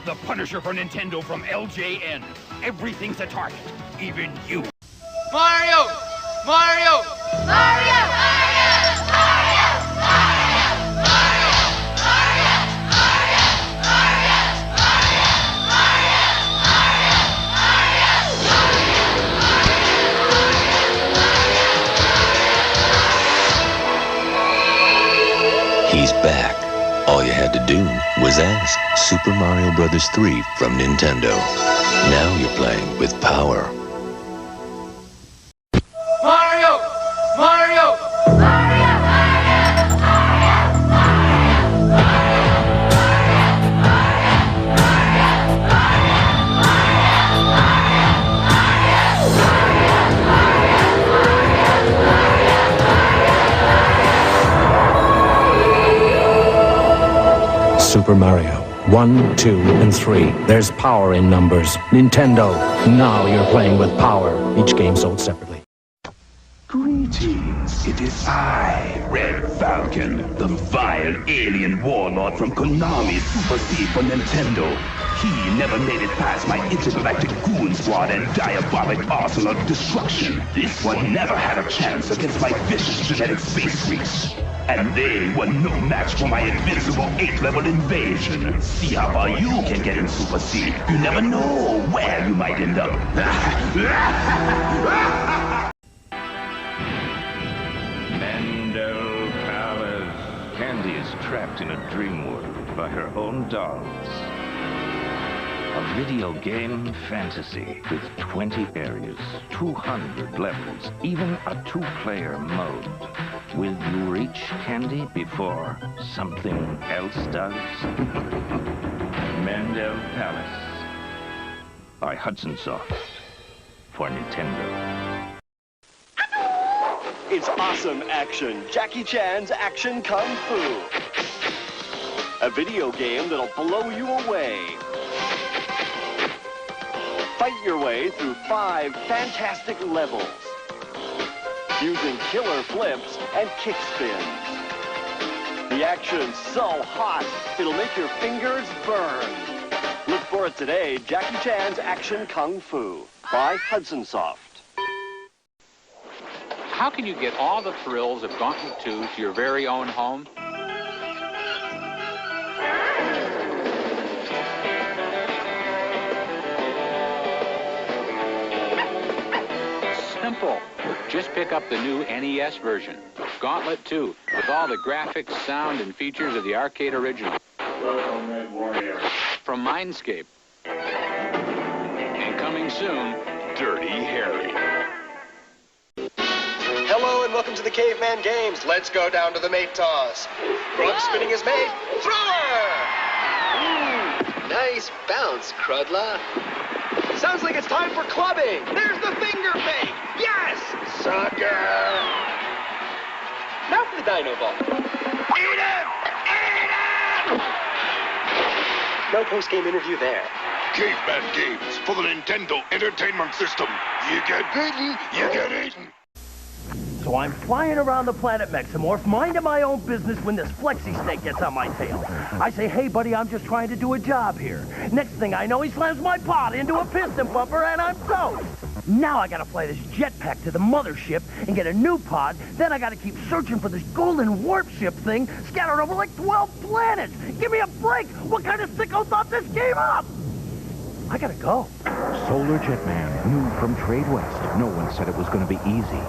Speaker 1: The Punisher for Nintendo from LJN. Everything's a target, even you.
Speaker 4: Mario! Mario! Mario!
Speaker 8: He's back. All you had to do was ask. Super Mario Bros. 3 from Nintendo. Now you're playing with power.
Speaker 4: Mario! Mario!
Speaker 9: Super Mario. 1, 2, and 3. There's power in numbers. Nintendo. Now you're playing with power. Each game sold separately.
Speaker 1: Greetings. It is I, Red Falcon, the vile alien warlord from Konami's Super C for Nintendo. He never made it past my intergalactic goon squad and diabolic arsenal of destruction. This one never had a chance against my vicious genetic space freaks. And they were no match for my invincible 8-level invasion. See how far you can get in Super C. You never know where you might end up.
Speaker 26: Mendel Palace. Candy is trapped in a dream world by her own dolls. A video game fantasy with 20 areas, 200 levels, even a 2-player mode. Will you reach Candy before something else does? Mendel Palace by Hudson Soft for Nintendo.
Speaker 12: It's awesome action. Jackie Chan's Action Kung Fu. A video game that'll blow you away. Fight your way through 5 fantastic levels. Using killer flips and kick spins. The action's so hot, it'll make your fingers burn. Look for it today, Jackie Chan's Action Kung Fu by Hudson Soft.
Speaker 14: How can you get all the thrills of Gauntlet 2 to your very own home? Simple. Just pick up the new NES version, Gauntlet 2, with all the graphics, sound, and features of the arcade original.
Speaker 16: Welcome, Red Warrior.
Speaker 14: From Mindscape. And coming soon, Dirty Harry.
Speaker 12: Hello and welcome to the Caveman Games. Let's go down to the mate toss. Grub spinning his mate. Thrower! Nice bounce, Crudla. Sounds like it's time for clubbing. There's the finger fake. Yes! Sucker! Now for the dino ball. Eat him! Eat him! No post-game interview there.
Speaker 1: Caveman Games for the Nintendo Entertainment System. You get bitten, you get eaten.
Speaker 3: So I'm flying around the planet Mexamorph, minding my own business when this flexi snake gets on my tail. I say, hey, buddy, I'm just trying to do a job here. Next thing I know, he slams my pod into a piston bumper, and I'm toast. Now I gotta fly this jetpack to the mothership and get a new pod. Then I gotta keep searching for this golden warp ship thing scattered over like 12 planets. Give me a break! What kind of sicko thought this game up? I gotta go.
Speaker 2: Solar Jetman, new from Trade West. No one said it was going to be easy.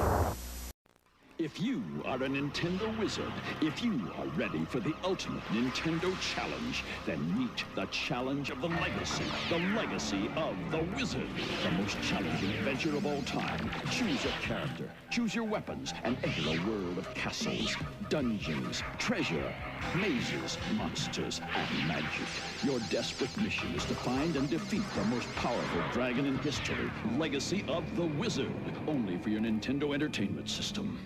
Speaker 10: If you are a Nintendo wizard, if you are ready for the ultimate Nintendo challenge, then meet the challenge of the legacy of the wizard. The most challenging adventure of all time. Choose your character, choose your weapons, and enter a world of castles, dungeons, treasure, mazes, monsters, and magic. Your desperate mission is to find and defeat the most powerful dragon in history. Legacy of the Wizard, only for your Nintendo Entertainment System.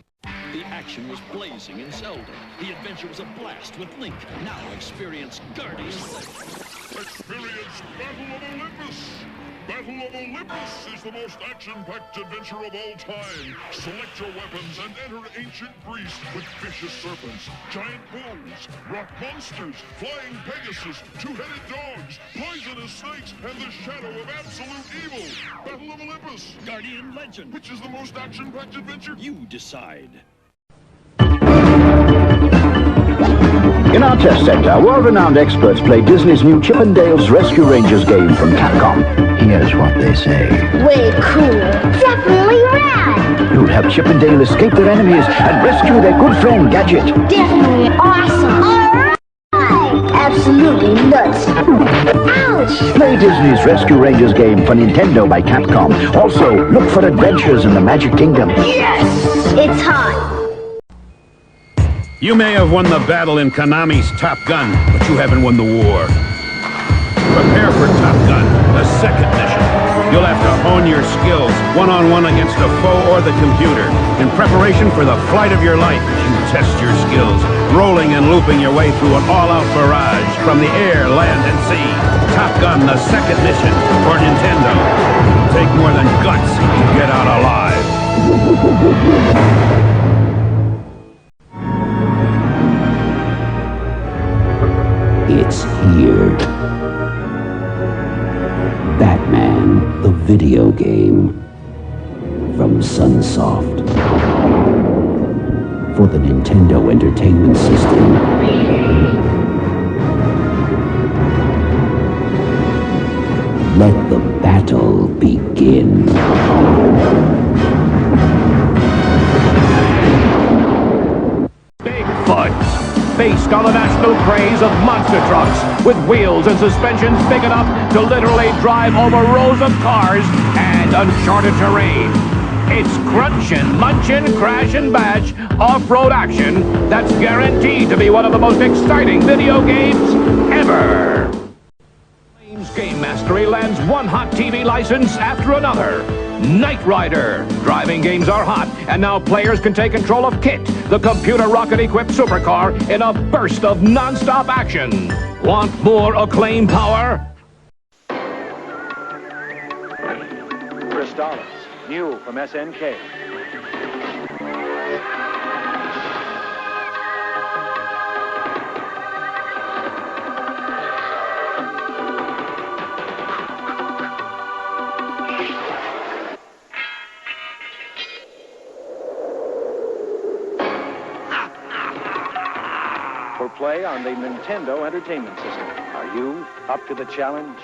Speaker 10: The action was blazing in Zelda. The adventure was a blast with Link. Now experience Guardian Legend.
Speaker 13: Experience Battle of Olympus! Battle of Olympus is the most action-packed adventure of all time. Select your weapons and enter ancient Greece with vicious serpents, giant bulls, rock monsters, flying Pegasus, two-headed dogs, poisonous snakes, and the shadow of absolute evil. Battle of Olympus!
Speaker 10: Guardian Legend.
Speaker 13: Which is the most action-packed adventure?
Speaker 10: You decide.
Speaker 15: In our test center, world-renowned experts play Disney's new Chip 'n Dale's Rescue Rangers game from Capcom. Here's what they say.
Speaker 24: Way cool. Definitely rad.
Speaker 15: You'll help Chip 'n Dale escape their enemies and rescue their good friend Gadget.
Speaker 24: Definitely awesome. Alright. Absolutely nuts. Ouch.
Speaker 15: Play Disney's Rescue Rangers game for Nintendo by Capcom. Also, look for adventures in the Magic Kingdom.
Speaker 24: Yes! It's hot.
Speaker 18: You may have won the battle in Konami's Top Gun, but you haven't won the war. Prepare for Top Gun, the second mission. You'll have to hone your skills, one-on-one against a foe or the computer. In preparation for the flight of your life, you test your skills, rolling and looping your way through an all-out barrage from the air, land, and sea. Top Gun, the second mission for Nintendo. It'll take more than guts to get out alive.
Speaker 17: It's here. Batman, the video game. From Sunsoft. For the Nintendo Entertainment System. Let the battle begin.
Speaker 18: Based on the national craze of monster trucks with wheels and suspensions big enough to literally drive over rows of cars and uncharted terrain. It's crunchin', munchin', crash and bash, off-road action that's guaranteed to be one of the most exciting video games ever. Game Mastery lands one hot TV license after another. Knight Rider. Driving games are hot, and now players can take control of KIT, the computer rocket-equipped supercar, in a burst of non-stop action. Want more Acclaim power?
Speaker 20: Crystallis, new from SNK. For play on the Nintendo Entertainment System. Are you up to the challenge?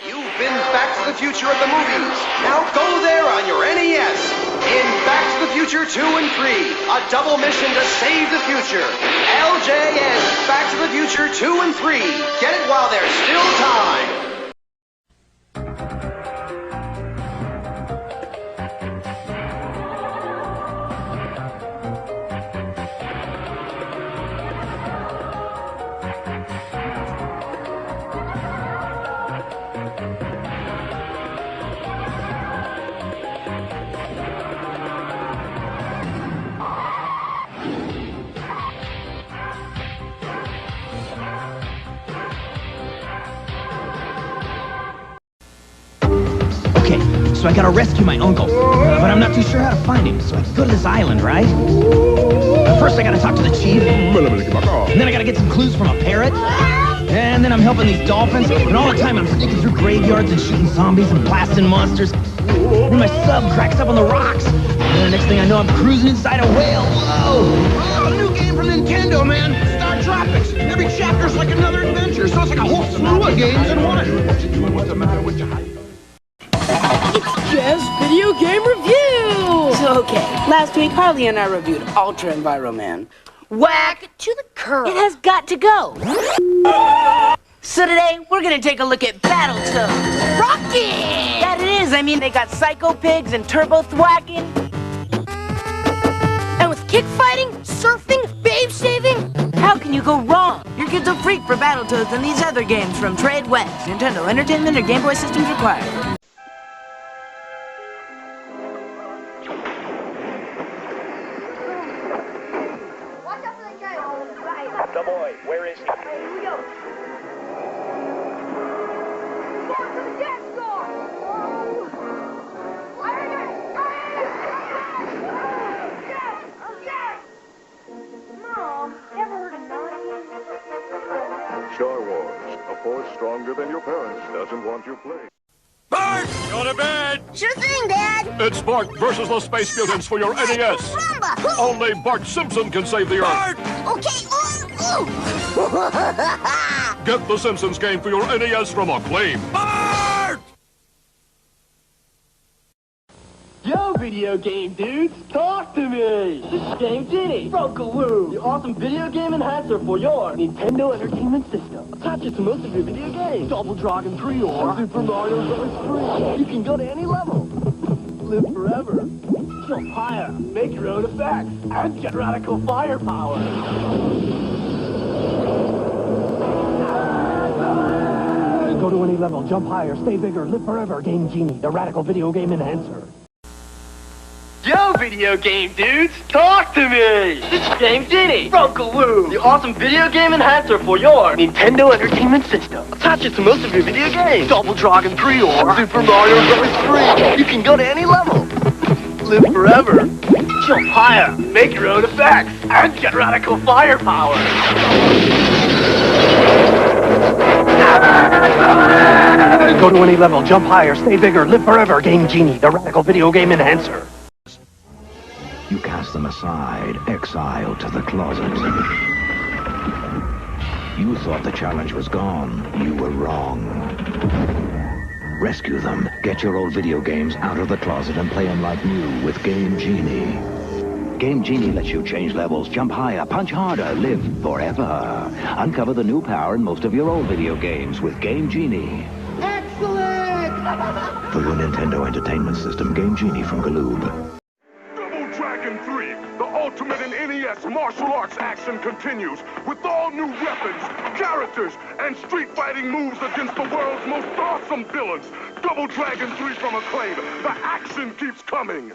Speaker 21: You've been Back to the Future at the movies. Now go there on your NES. In Back to the Future 2 and 3, a double mission to save the future. LJN, Back to the Future 2 and 3. Get it while there's still time.
Speaker 7: So I gotta rescue my uncle, but I'm not too sure how to find him, so I go to this island, right? First I gotta talk to the chief, and then I gotta get some clues from a parrot, and And then I'm helping these dolphins, and all the time I'm sneaking through graveyards and shooting zombies and blasting monsters. And my sub cracks up on the rocks. And the next thing I know, I'm cruising inside a whale. Whoa! Oh, new game from Nintendo, man. Star Tropics. Every chapter's like another adventure, so it's like a whole slew of games in one.
Speaker 5: What's the matter with you?
Speaker 11: It's just video game review! Okay, last week Harley and I reviewed Ultra Enviroman. Whack to the curb. It has got to go. So today, we're gonna take a look at Battletoads. Rocket! That it is, I mean, they got Psycho Pigs and Turbo Thwacking. And with kick fighting, surfing, babe saving, how can you go wrong? Your kid's a freak for Battletoads and these other games from Trade West. Nintendo Entertainment or Game Boy systems required.
Speaker 20: The boy, where is he?
Speaker 24: Here we go. Mark to the dance floor. Mom, ever heard of 90's?
Speaker 13: Star Wars, a force stronger than your parents doesn't want you playing.
Speaker 10: Bart! Go to bed!
Speaker 24: Sure thing, Dad.
Speaker 10: It's Bart versus the Space Mutants for your NES.
Speaker 24: Rumba.
Speaker 10: Only Bart Simpson can save the Earth.
Speaker 24: Okay.
Speaker 10: Get the Simpsons game for your NES from Acclaim. Bart!
Speaker 19: Yo, video game dudes, talk to me! This is Game Genie, Brokaloo, the awesome video game enhancer for your Nintendo Entertainment System. Attach it to most of your video games. Double Dragon 3 or Super Mario Bros. 3. You can go to any level. Live forever. Jump higher, make your own effects, and get radical firepower. Go to any level, jump higher, stay bigger, live forever. Game Genie, the radical video game enhancer. Yo, video game dudes, talk to me! This is Game Genie, Brokaloo, the awesome video game enhancer for your Nintendo Entertainment System. Attach it to most of your video games. Double Dragon 3 or Super Mario Bros. 3. You can go to any level. Live forever. Jump higher, make your own effects, and get radical firepower. Go to any level, jump higher, stay bigger, live forever. Game Genie, the radical video game enhancer.
Speaker 2: You cast them aside, exiled to the closet. You thought the challenge was gone. You were wrong. Rescue them, get your old video games out of the closet and play them like new with Game Genie. Game Genie lets you change levels, jump higher, punch harder, live forever. Uncover the new power in most of your old video games with Game Genie.
Speaker 24: Excellent!
Speaker 2: For your Nintendo Entertainment System, Game Genie from Galoob.
Speaker 13: Dragon 3, the ultimate in NES martial arts action continues with all new weapons, characters, and street fighting moves against the world's most awesome villains. Double Dragon 3 from Acclaim. The action keeps coming.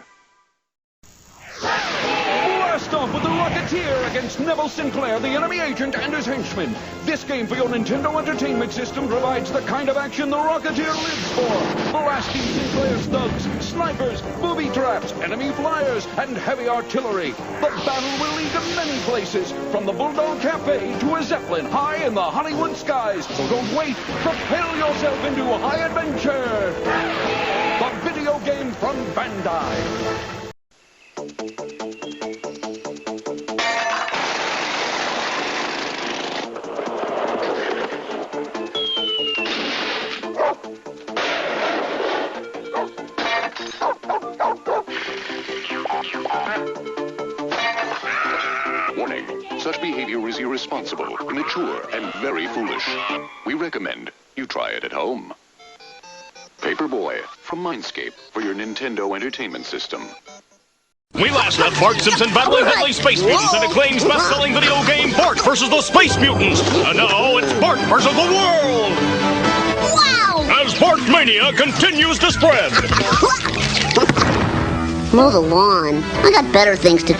Speaker 18: Blast off with the Rocketeer against Neville Sinclair, the enemy agent, and his henchmen. This game for your Nintendo Entertainment System provides the kind of action the Rocketeer lives for. Blasting Sinclair's thugs, snipers, booby traps, enemy flyers, and heavy artillery. The battle will lead to many places, from the Bulldog Cafe to a Zeppelin high in the Hollywood skies. So don't wait, propel yourself into high adventure. The video game from Bandai.
Speaker 22: Warning, such behavior is irresponsible, immature, and very foolish. We recommend you try it at home. Paperboy from Mindscape for your Nintendo Entertainment System.
Speaker 18: We last left Bart Simpson battling deadly space mutants in Acclaim's best-selling video game Bart versus the Space Mutants. And now it's Bart versus the world!
Speaker 24: Wow!
Speaker 18: As Bart Mania continues to spread.
Speaker 24: Mow the lawn. I got better things to do.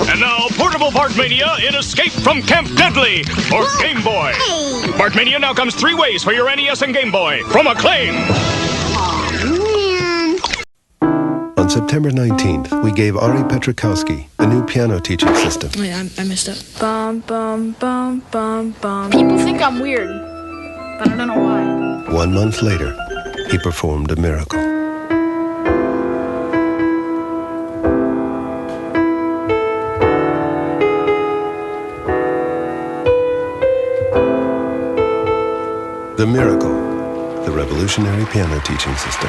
Speaker 18: And now, portable Bartmania in Escape from Camp Deadly for Game Boy.
Speaker 24: Hey.
Speaker 18: Bartmania now comes 3 ways for your NES and Game Boy from Acclaim.
Speaker 24: Oh, man.
Speaker 2: A
Speaker 4: On September 19th, we gave Ari Petrakowski a new piano teaching system.
Speaker 5: Wait, I messed up. Bum, bum, bum, bum, bum. People think I'm weird, but I don't know why.
Speaker 4: 1 month later, he performed a miracle. The Miracle, the revolutionary piano teaching system.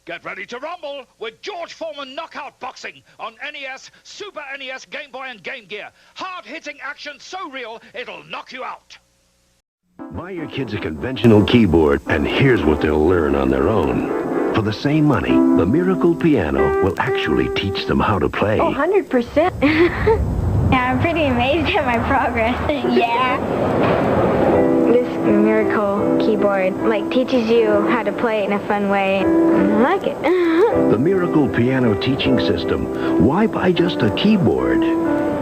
Speaker 6: Get ready to rumble with George Foreman Knockout Boxing on NES, Super NES, Game Boy, and Game Gear. Hard-hitting action so real, it'll knock you out.
Speaker 8: Buy your kids a conventional keyboard, and here's what they'll learn on their own. For the same money, the Miracle Piano will actually teach them how to play.
Speaker 23: Oh, 100%. Yeah, I'm pretty amazed at my progress. Yeah. This Miracle keyboard, teaches you how to play it in a fun way. I like it.
Speaker 8: The Miracle Piano Teaching System. Why buy just a keyboard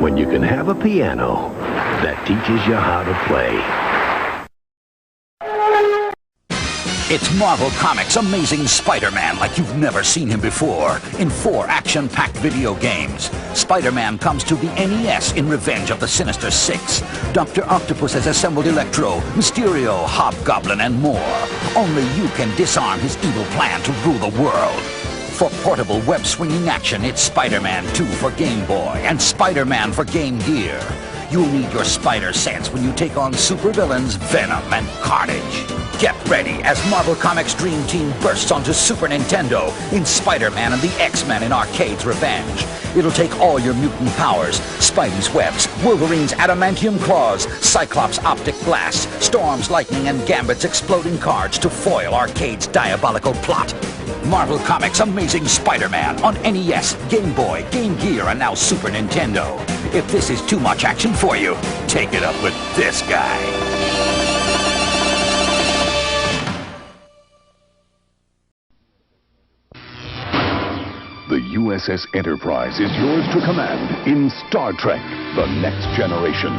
Speaker 8: when you can have a piano that teaches you how to play?
Speaker 25: It's Marvel Comics' Amazing Spider-Man like you've never seen him before, in 4 action-packed video games. Spider-Man comes to the NES in revenge of the Sinister Six. Dr. Octopus has assembled Electro, Mysterio, Hobgoblin, and more. Only you can disarm his evil plan to rule the world. For portable web-swinging action, it's Spider-Man 2 for Game Boy and Spider-Man for Game Gear. You'll need your spider sense when you take on supervillains Venom and Carnage. Get ready as Marvel Comics' Dream Team bursts onto Super Nintendo in Spider-Man and the X-Men in Arcade's Revenge. It'll take all your mutant powers, Spidey's webs, Wolverine's adamantium claws, Cyclops' optic blasts, Storm's lightning, and Gambit's exploding cards to foil Arcade's diabolical plot. Marvel Comics' Amazing Spider-Man on NES, Game Boy, Game Gear, and now Super Nintendo. If this is too much action for you, take it up with this guy.
Speaker 22: The USS Enterprise is yours to command in Star Trek: The Next Generation.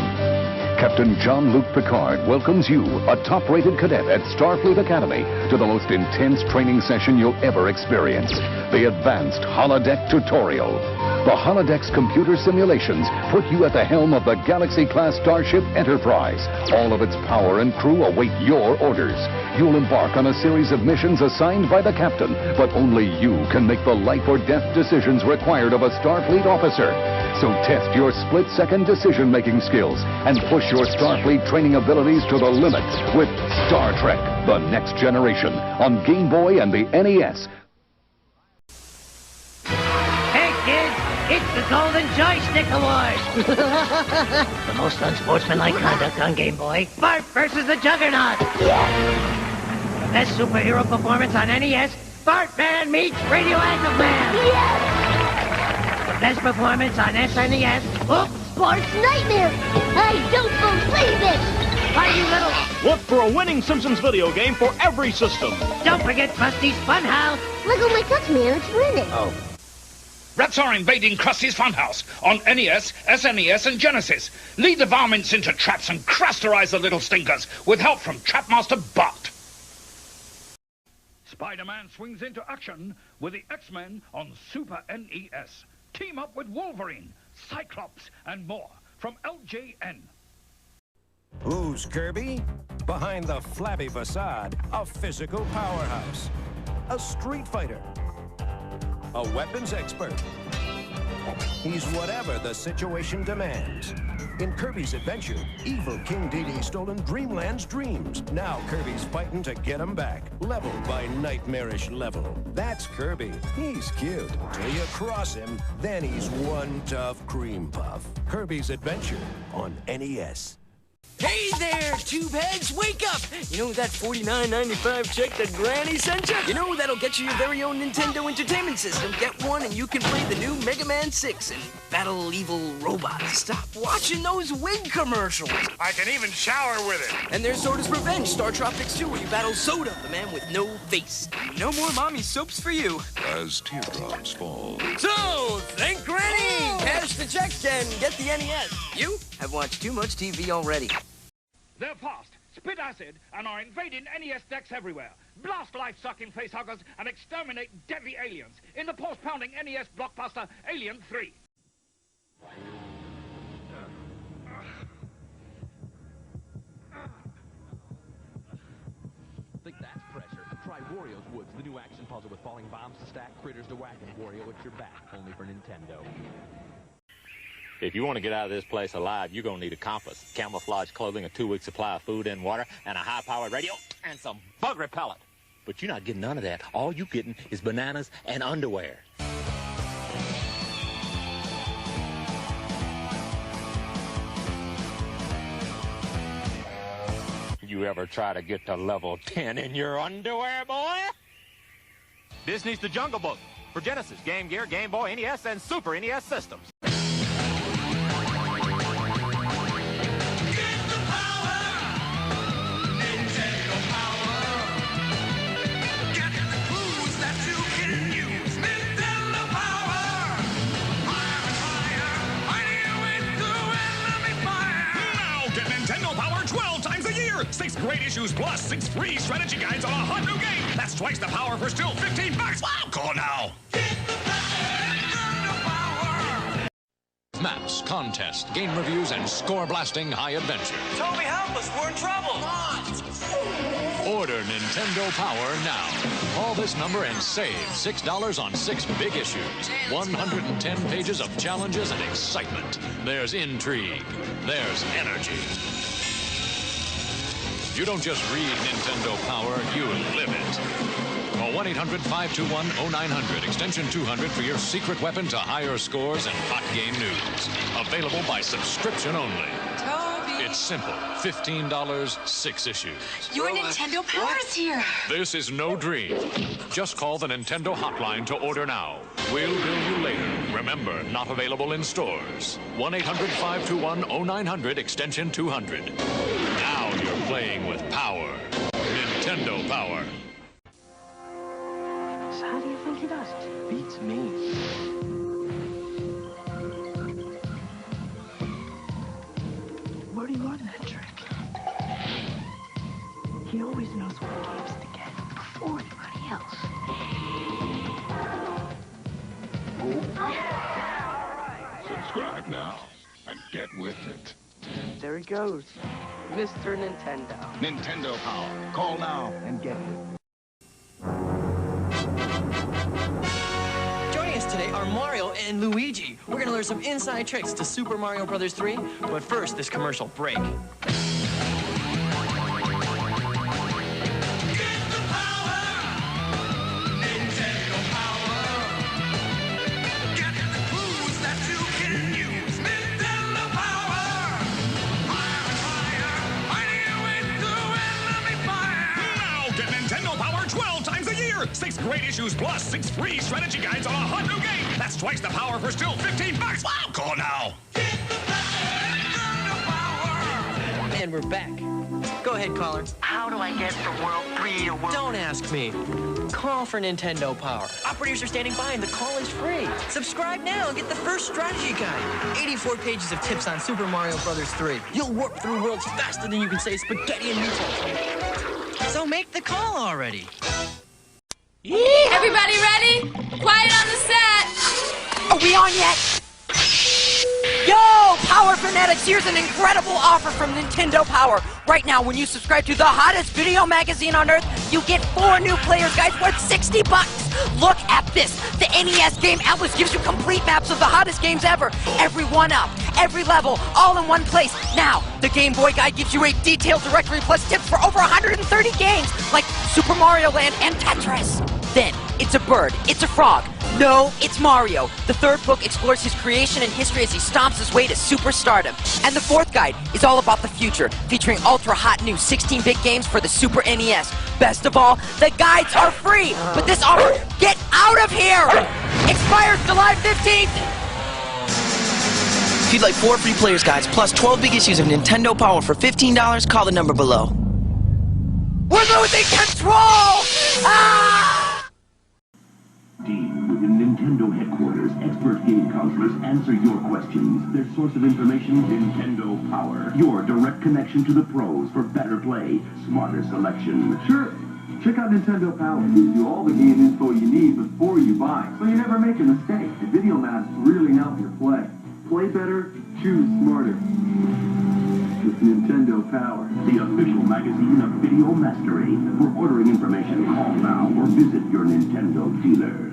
Speaker 22: Captain Jean-Luc Picard welcomes you, a top-rated cadet at Starfleet Academy, to the most intense training session you'll ever experience, the Advanced Holodeck Tutorial. The Holodeck's computer simulations put you at the helm of the Galaxy-class starship Enterprise. All of its power and crew await your orders. You'll embark on a series of missions assigned by the captain, but only you can make the life-or-death decisions required of a Starfleet officer. So test your split-second decision-making skills and push your Starfleet training abilities to the limit with Star Trek: The Next Generation on Game Boy and the NES.
Speaker 27: Hey, kids! It's the Golden Joystick Award! The most unsportsmanlike conduct on Game Boy. Bart versus the Juggernaut! The best superhero performance on NES, Bartman meets Radioactive Man! The best performance on SNES, oops!
Speaker 24: Bart's Nightmare! I don't believe it!
Speaker 27: Are you little...
Speaker 28: Look for a winning Simpsons video game for every system.
Speaker 27: Don't forget Krusty's Funhouse!
Speaker 24: Lego My Touch Man, it's winning!
Speaker 27: Oh.
Speaker 6: Rats are invading Krusty's Funhouse on NES, SNES, and Genesis. Lead the varmints into traps and crusterize the little stinkers with help from Trapmaster Bart. Spider-Man swings into action with the X-Men on Super NES. Team up with Wolverine, Cyclops, and more from LJN.
Speaker 29: Who's Kirby? Behind the flabby facade, a physical powerhouse. A street fighter. A weapons expert. He's whatever the situation demands. In Kirby's Adventure, evil King Dedede's stolen Dreamland's dreams. Now Kirby's fighting to get them back, level by nightmarish level. That's Kirby. He's cute. Till you cross him, then he's one tough cream puff. Kirby's Adventure on NES.
Speaker 30: Hey there, tubeheads, wake up! You know that $49.95 check that Granny sent you? You know that'll get you your very own Nintendo Entertainment System. Get one and you can play the new Mega Man 6 and battle evil robots. Stop watching those wig commercials.
Speaker 31: I can even shower with it.
Speaker 30: And there's Soda's Revenge, Star Tropics 2, where you battle Soda, the man with no face. No more mommy soaps for you.
Speaker 22: As teardrops fall.
Speaker 30: So, thank Granny! Cash the check and get the NES. You have watched too much TV already.
Speaker 6: They're fast, spit acid, and are invading NES decks everywhere. blast life-sucking facehuggers, and exterminate deadly aliens in the pulse-pounding NES blockbuster Alien 3.
Speaker 1: Think that's pressure? Try Wario's Woods, the new action puzzle with falling bombs to stack, critters to whack, and Wario at your back, only for Nintendo.
Speaker 3: If you want to get out of this place alive, you're going to need a compass, camouflage clothing, a 2-week supply of food and water, and a high-powered radio, and some bug repellent. But you're not getting none of that. All you're getting is bananas and underwear. You ever try to get to level 10 in your underwear, boy?
Speaker 18: Disney's The Jungle Book for Genesis, Game Gear, Game Boy, NES, and Super NES systems.
Speaker 7: Nintendo Power 12 times a year. 6 great issues plus 6 free strategy guides on a hot new game. That's twice the power for still $15. Wow, call now.
Speaker 9: Maps, contests, game reviews, and score-blasting high adventure.
Speaker 12: Toby, help us. We're in trouble.
Speaker 9: Order Nintendo Power now. Call this number and save $6 on 6 big issues. 110 pages of challenges and excitement. There's intrigue. There's energy. You don't just read Nintendo Power, you live it. Call 1-800-521-0900, extension 200 for your secret weapon to higher scores and hot game news. Available by subscription only.
Speaker 12: Toby.
Speaker 9: It's simple. $15, 6 issues.
Speaker 12: Your Nintendo Power's here.
Speaker 9: This is no dream. Just call the Nintendo hotline to order now. We'll bill you later. Remember, not available in stores. 1-800-521-0900, extension 200. Now you're playing with power. Nintendo Power.
Speaker 11: So how do you think he does it? Beats me. Where do you learn that trick? He always knows what games to get before anybody else.
Speaker 13: Subscribe now and get with it.
Speaker 11: There he goes. Mr. Nintendo.
Speaker 13: Nintendo Power. Call now and get it.
Speaker 30: Joining us today are Mario and Luigi. We're going to learn some inside tricks to Super Mario Bros. 3. But first, this commercial break.
Speaker 7: Nintendo Power 12 times a year. 6 great issues plus 6 free strategy guides on a hot new game. That's twice the power for still $15. Wow, call now.
Speaker 30: And we're back. Go ahead, caller.
Speaker 27: How do I get from World 3 to World...
Speaker 30: Don't ask me. Call for Nintendo Power. Operators are standing by and the call is free. Subscribe now and get the first strategy guide. 84 pages of tips on Super Mario Bros. 3. You'll warp through worlds faster than you can say spaghetti and meatballs. So make the call already.
Speaker 5: Everybody ready? Quiet on the set.
Speaker 11: Are we on yet? Yo, Power Fanatics, here's an incredible offer from Nintendo Power. Right now, when you subscribe to the hottest video magazine on Earth, you get 4 new players guides worth $60. Look at this. The NES Game Atlas gives you complete maps of the hottest games ever. Every one-up, every level, all in one place. Now, the Game Boy Guide gives you a detailed directory plus tips for over 130 games, like Super Mario Land and Tetris. Then, it's a bird, it's a frog. No, it's Mario. The 3rd book explores his creation and history as he stomps his way to superstardom. And the 4th guide is all about the future, featuring ultra-hot new 16-bit games for the Super NES. Best of all, the guides are free! But this offer, get out of here! Expires July 15th!
Speaker 30: If you'd like 4 free players guides plus 12 big issues of Nintendo Power for $15, call the number below.
Speaker 11: We're losing control! Ah!
Speaker 14: Deep within Nintendo headquarters, expert game counselors answer your questions. Their source of information, Nintendo Power. Your direct connection to the pros for better play, smarter selection. Sure, Check out Nintendo Power. It gives you all the game info you need before you buy, so you never make a mistake. The video maps really help you play. Play better, choose smarter. With Nintendo Power,
Speaker 2: the official magazine of video mastery. For ordering information, call now or visit your Nintendo dealer.